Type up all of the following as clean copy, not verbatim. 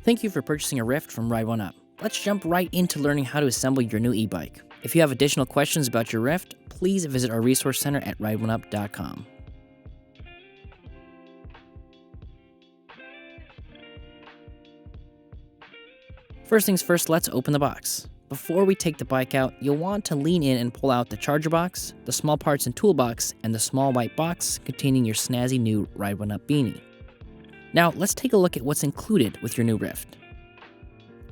Thank you for purchasing a Rift from Ride1Up. Let's jump right into learning how to assemble your new e-bike. If you have additional questions about your Rift, please visit our resource center at Ride1Up.com. First things first, let's open the box. Before we take the bike out, you'll want to lean in and pull out the charger box, the small parts and toolbox, and the small white box containing your snazzy new Ride1Up beanie. Now, let's take a look at what's included with your new Rift.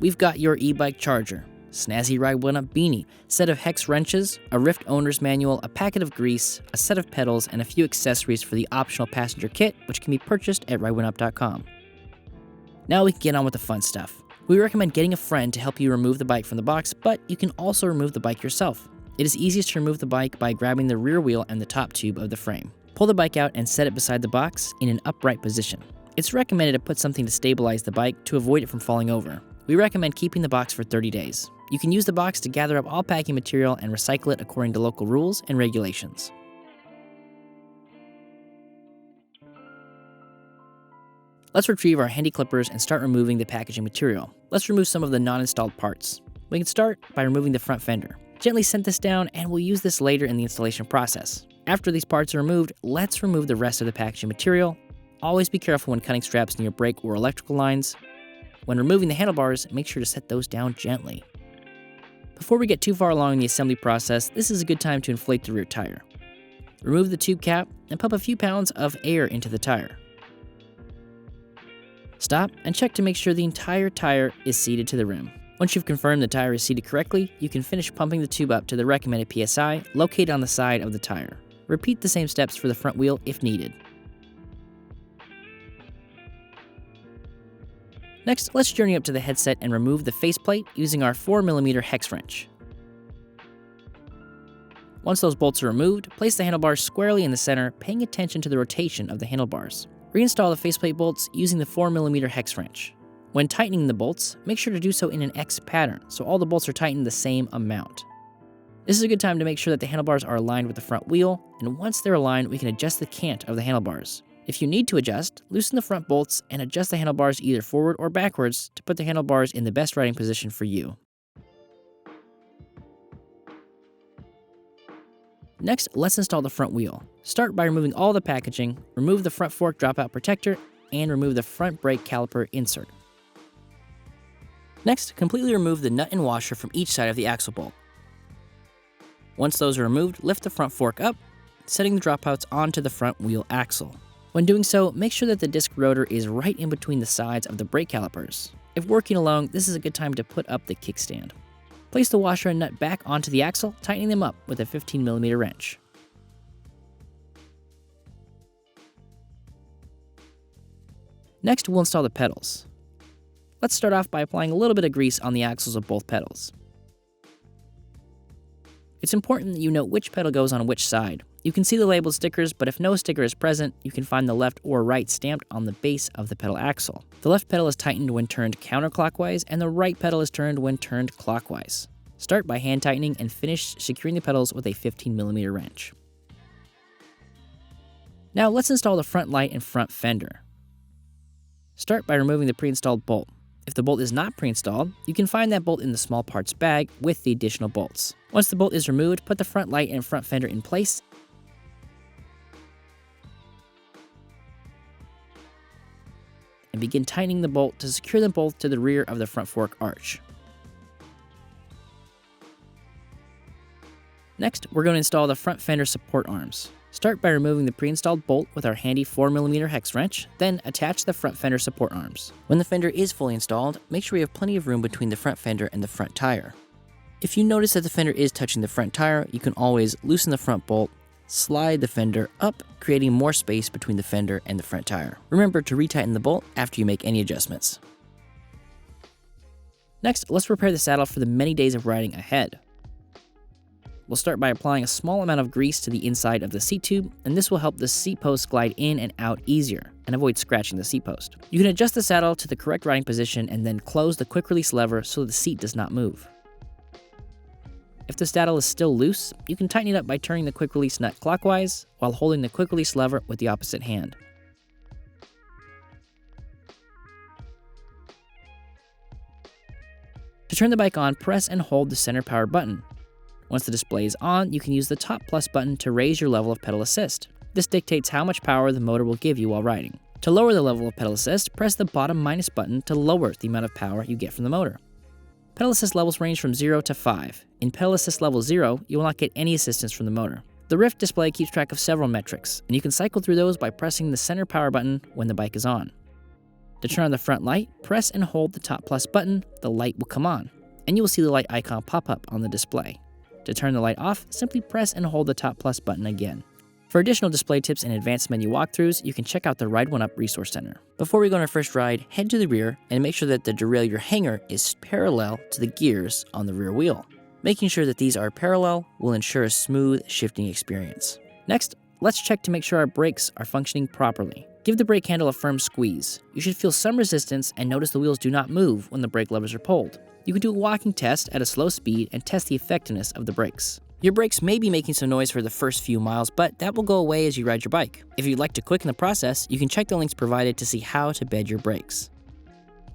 We've got your e-bike charger, snazzy Ride1Up beanie, set of hex wrenches, a Rift owner's manual, a packet of grease, a set of pedals, and a few accessories for the optional passenger kit, which can be purchased at Ride1Up.com. Now we can get on with the fun stuff. We recommend getting a friend to help you remove the bike from the box, but you can also remove the bike yourself. It is easiest to remove the bike by grabbing the rear wheel and the top tube of the frame. Pull the bike out and set it beside the box in an upright position. It's recommended to put something to stabilize the bike to avoid it from falling over. We recommend keeping the box for 30 days. You can use the box to gather up all packing material and recycle it according to local rules and regulations. Let's retrieve our handy clippers and start removing the packaging material. Let's remove some of the non-installed parts. We can start by removing the front fender. Gently set this down and we'll use this later in the installation process. After these parts are removed, let's remove the rest of the packaging material. Always be careful when cutting straps near brake or electrical lines. When removing the handlebars, make sure to set those down gently. Before we get too far along in the assembly process, this is a good time to inflate the rear tire. Remove the tube cap and pump a few pounds of air into the tire. Stop and check to make sure the entire tire is seated to the rim. Once you've confirmed the tire is seated correctly, you can finish pumping the tube up to the recommended PSI located on the side of the tire. Repeat the same steps for the front wheel if needed. Next, let's journey up to the headset and remove the faceplate using our 4mm hex wrench. Once those bolts are removed, place the handlebars squarely in the center, paying attention to the rotation of the handlebars. Reinstall the faceplate bolts using the 4mm hex wrench. When tightening the bolts, make sure to do so in an X pattern, so all the bolts are tightened the same amount. This is a good time to make sure that the handlebars are aligned with the front wheel, and once they're aligned, we can adjust the cant of the handlebars. If you need to adjust, loosen the front bolts and adjust the handlebars either forward or backwards to put the handlebars in the best riding position for you. Next, let's install the front wheel. Start by removing all the packaging, remove the front fork dropout protector, and remove the front brake caliper insert. Next, completely remove the nut and washer from each side of the axle bolt. Once those are removed, lift the front fork up, setting the dropouts onto the front wheel axle. When doing so, make sure that the disc rotor is right in between the sides of the brake calipers. If working alone, this is a good time to put up the kickstand. Place the washer and nut back onto the axle, tightening them up with a 15mm wrench. Next, we'll install the pedals. Let's start off by applying a little bit of grease on the axles of both pedals. It's important that you know which pedal goes on which side. You can see the labeled stickers, but if no sticker is present, you can find the left or right stamped on the base of the pedal axle. The left pedal is tightened when turned counterclockwise, and the right pedal is turned when turned clockwise. Start by hand tightening and finish securing the pedals with a 15mm wrench. Now let's install the front light and front fender. Start by removing the pre-installed bolt. If the bolt is not pre-installed, you can find that bolt in the small parts bag with the additional bolts. Once the bolt is removed, put the front light and front fender in place and begin tightening the bolt to secure them both to the rear of the front fork arch. Next, we're going to install the front fender support arms. Start by removing the pre-installed bolt with our handy 4mm hex wrench, then attach the front fender support arms. When the fender is fully installed, make sure we have plenty of room between the front fender and the front tire. If you notice that the fender is touching the front tire, you can always loosen the front bolt, slide the fender up, creating more space between the fender and the front tire. Remember to retighten the bolt after you make any adjustments. Next, let's prepare the saddle for the many days of riding ahead. We'll start by applying a small amount of grease to the inside of the seat tube, and this will help the seat post glide in and out easier and avoid scratching the seat post. You can adjust the saddle to the correct riding position and then close the quick release lever so the seat does not move. If the saddle is still loose, you can tighten it up by turning the quick release nut clockwise while holding the quick release lever with the opposite hand. To turn the bike on, press and hold the center power button. Once the display is on, you can use the top plus button to raise your level of pedal assist. This dictates how much power the motor will give you while riding. To lower the level of pedal assist, press the bottom minus button to lower the amount of power you get from the motor. Pedal assist levels range from 0 to 5. In pedal assist level 0, you will not get any assistance from the motor. The Rift display keeps track of several metrics, and you can cycle through those by pressing the center power button when the bike is on. To turn on the front light, press and hold the top plus button, the light will come on, and you will see the light icon pop up on the display. To turn the light off, simply press and hold the top plus button again. For additional display tips and advanced menu walkthroughs, you can check out the Ride1Up Resource Center. Before we go on our first ride, head to the rear and make sure that the derailleur hanger is parallel to the gears on the rear wheel. Making sure that these are parallel will ensure a smooth shifting experience. Next, let's check to make sure our brakes are functioning properly. Give the brake handle a firm squeeze. You should feel some resistance and notice the wheels do not move when the brake levers are pulled. You can do a walking test at a slow speed and test the effectiveness of the brakes. Your brakes may be making some noise for the first few miles, but that will go away as you ride your bike. If you'd like to quicken the process, you can check the links provided to see how to bed your brakes.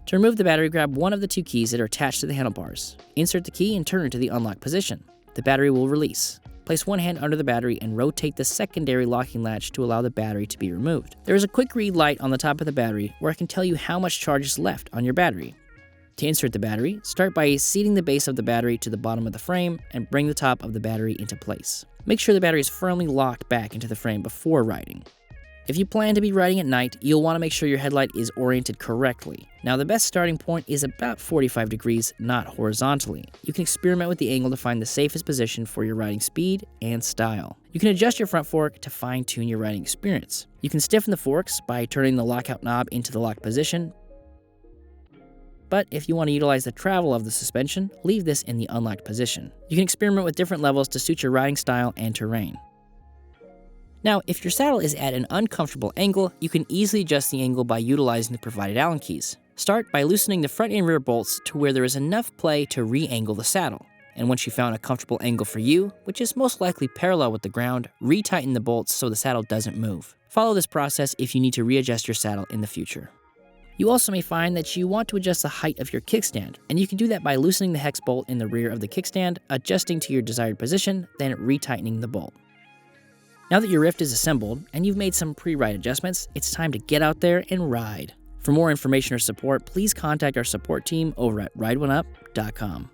To remove the battery, grab one of the two keys that are attached to the handlebars. Insert the key and turn it to the unlock position. The battery will release. Place one hand under the battery and rotate the secondary locking latch to allow the battery to be removed. There is a quick read light on the top of the battery where it can tell you how much charge is left on your battery. To insert the battery, start by seating the base of the battery to the bottom of the frame and bring the top of the battery into place. Make sure the battery is firmly locked back into the frame before riding. If you plan to be riding at night, you'll want to make sure your headlight is oriented correctly. Now, the best starting point is about 45 degrees, not horizontally. You can experiment with the angle to find the safest position for your riding speed and style. You can adjust your front fork to fine-tune your riding experience. You can stiffen the forks by turning the lockout knob into the lock position, but if you want to utilize the travel of the suspension, leave this in the unlocked position. You can experiment with different levels to suit your riding style and terrain. Now, if your saddle is at an uncomfortable angle, you can easily adjust the angle by utilizing the provided Allen keys. Start by loosening the front and rear bolts to where there is enough play to re-angle the saddle. And once you found a comfortable angle for you, which is most likely parallel with the ground, re-tighten the bolts so the saddle doesn't move. Follow this process if you need to readjust your saddle in the future. You also may find that you want to adjust the height of your kickstand, and you can do that by loosening the hex bolt in the rear of the kickstand, adjusting to your desired position, then retightening the bolt. Now that your Rift is assembled, and you've made some pre-ride adjustments, it's time to get out there and ride. For more information or support, please contact our support team over at Ride1Up.com.